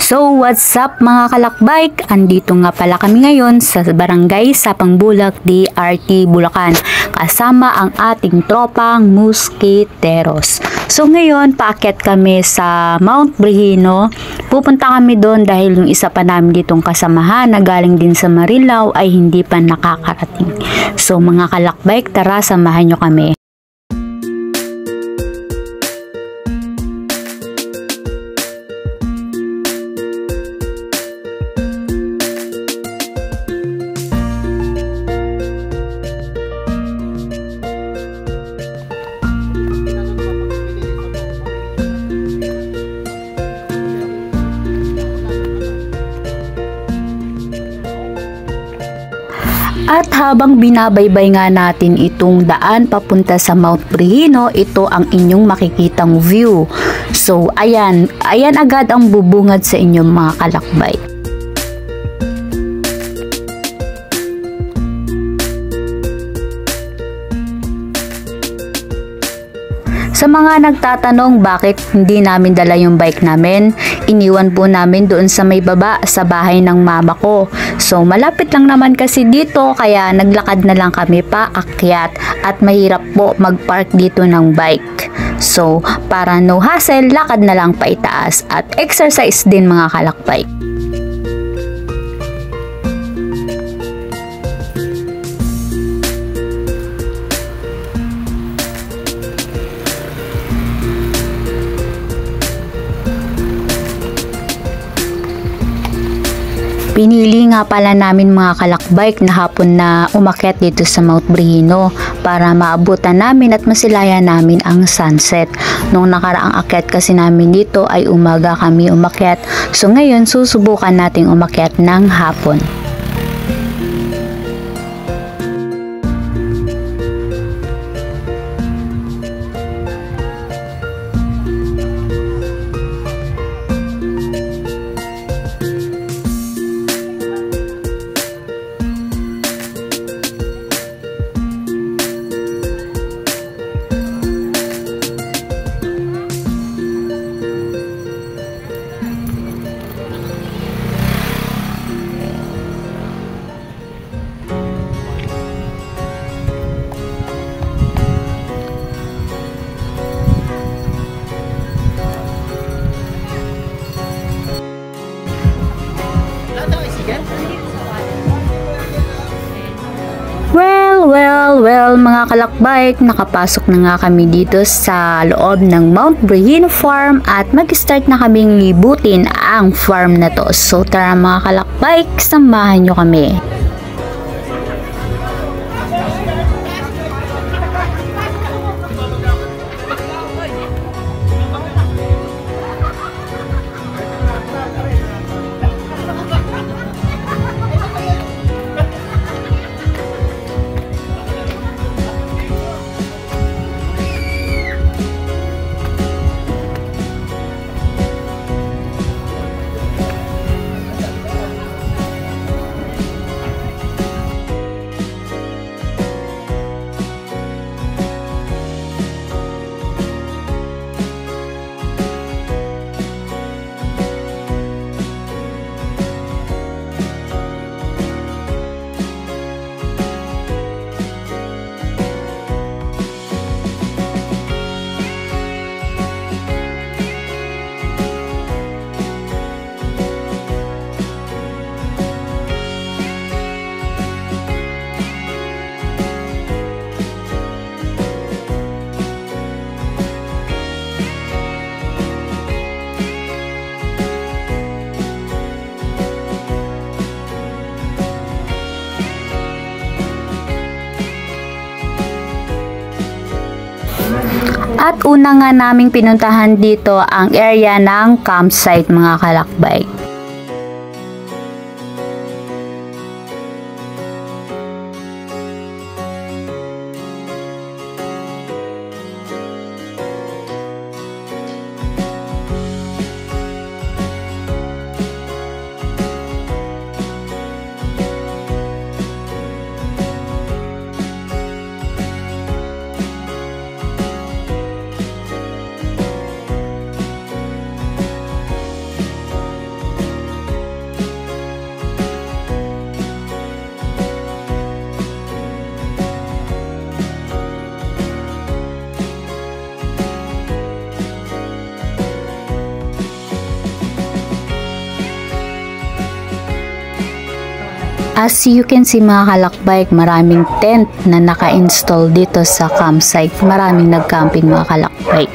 So what's up mga kalakbike? Andito nga pala kami ngayon sa Barangay Sapangbulak, DRT, Bulacan kasama ang ating tropang muskiteros. So ngayon paakyat kami sa Mount Brihino. Pupunta kami doon dahil yung isa pa namin ditong kasamahan na galing din sa Marilao ay hindi pa nakakarating. So mga kalakbike, tara samahan nyo kami. At habang binabaybay nga natin itong daan papunta sa Mount Brihino, ito ang inyong makikitang view. So ayan agad ang bubungad sa inyong mga kalakbay. Sa mga nagtatanong bakit hindi namin dala yung bike namin, iniwan po namin doon sa may baba sa bahay ng mama ko. So malapit lang naman kasi dito kaya naglakad na lang kami paakyat at mahirap po mag-park dito ng bike. So para no hassle, lakad na lang paitaas at exercise din mga kalakbay. Pinili nga pala namin mga kalakbike na hapon na umakyat dito sa Mount Brihino para maabutan namin at masilayan namin ang sunset. Nung nakaraang akyat kasi namin dito ay umaga kami umakyat. So ngayon susubukan nating umakyat ng hapon. Well, mga kalakbike, nakapasok na nga kami dito sa loob ng Mount Brihino Farm at mag-start na kaming libutin ang farm na to. So tara mga kalakbike, samahan nyo kami. At una nga naming pinuntahan dito ang area ng campsite mga kalakbay. As you can see mga kalakbike, maraming tent na naka-install dito sa campsite. Maraming nag-camping mga kalakbike.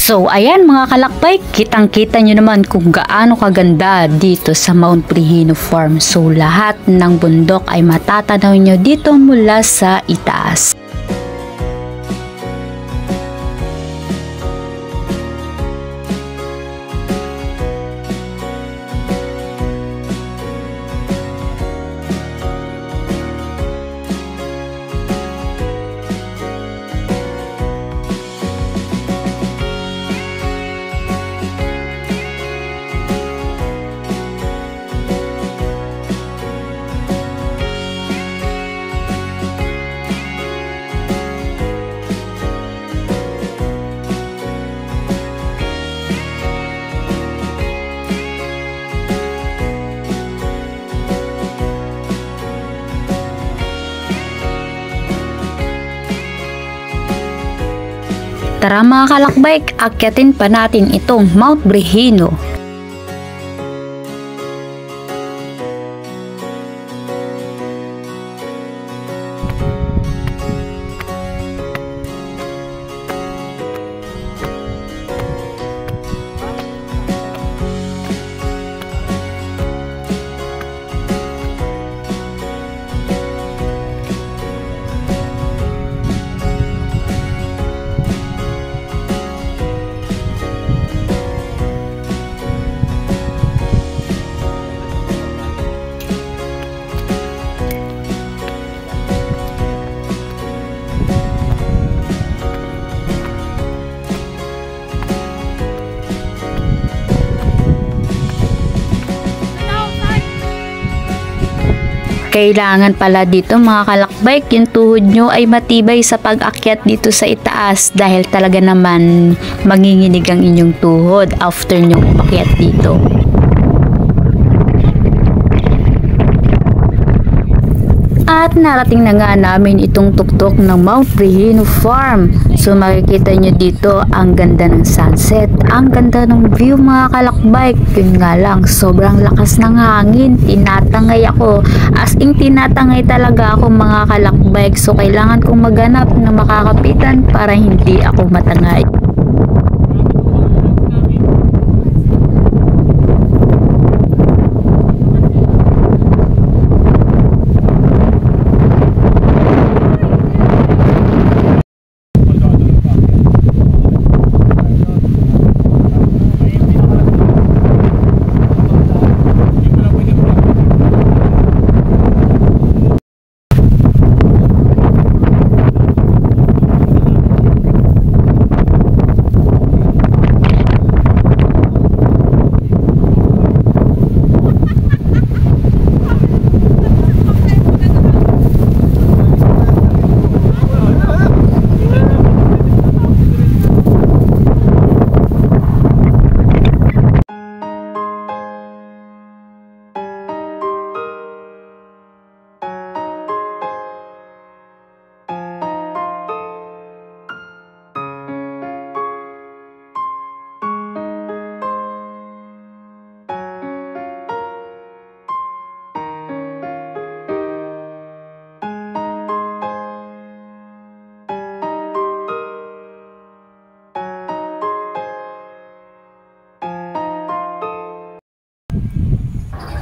So ayan mga kalakbay, kitang-kita nyo naman kung gaano kaganda dito sa Mount Brehino Farm. So lahat ng bundok ay matatanaw nyo dito mula sa itaas. Tara mga kalakbike, akyatin pa natin itong Mount Brehino. Kailangan pala dito mga kalakbike, yung tuhod nyo ay matibay sa pag-akyat dito sa itaas dahil talaga naman manginginig ang inyong tuhod after nyo umakyat dito. At narating na nga namin itong tuktok ng Mount Brehino Farm. So makikita nyo dito ang ganda ng sunset, ang ganda ng view mga kalakbike. Yun nga lang, sobrang lakas ng hangin, tinatangay ako, as in tinatangay talaga ako mga kalakbike. So kailangan kong maghanap ng makakapitan para hindi ako matangay.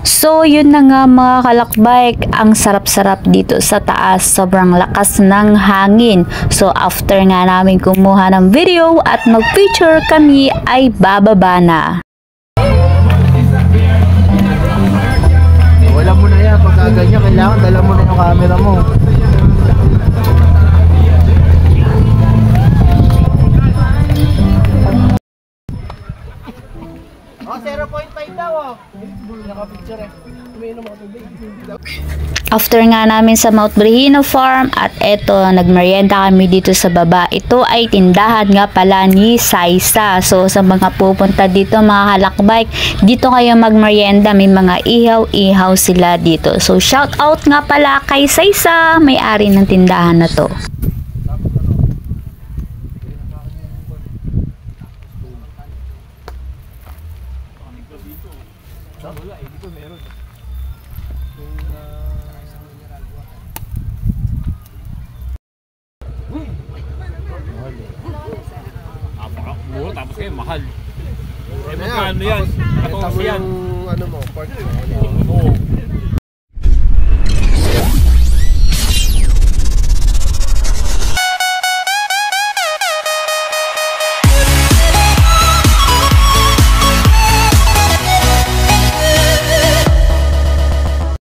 So, yun na nga mga kalakbike, ang sarap-sarap dito sa taas, sobrang lakas ng hangin. So, after nga namin kumuha ng video at mag-picture kami ay bababa na. Wala mo na yan, pagka ganyan, kailangan dala mo na yung camera mo. Oh, 0.5 daw oh. Naka-picture eh. Umiinom ako tubig. After nga namin sa Mount Brehino Farm at eto, nagmerienda kami dito sa baba. Ito ay tindahan nga pala ni Saisa. So sa mga pupunta dito mga kalakbike, dito kayo magmerienda, may mga ihaw-ihaw sila dito. So shout out nga pala kay Saisa, may-ari ng tindahan na to. Wala eh, dito meron. Mura tapos kayo mahal. Eh magkano yan? Tapos yan. Ano mo, part mo. Oo.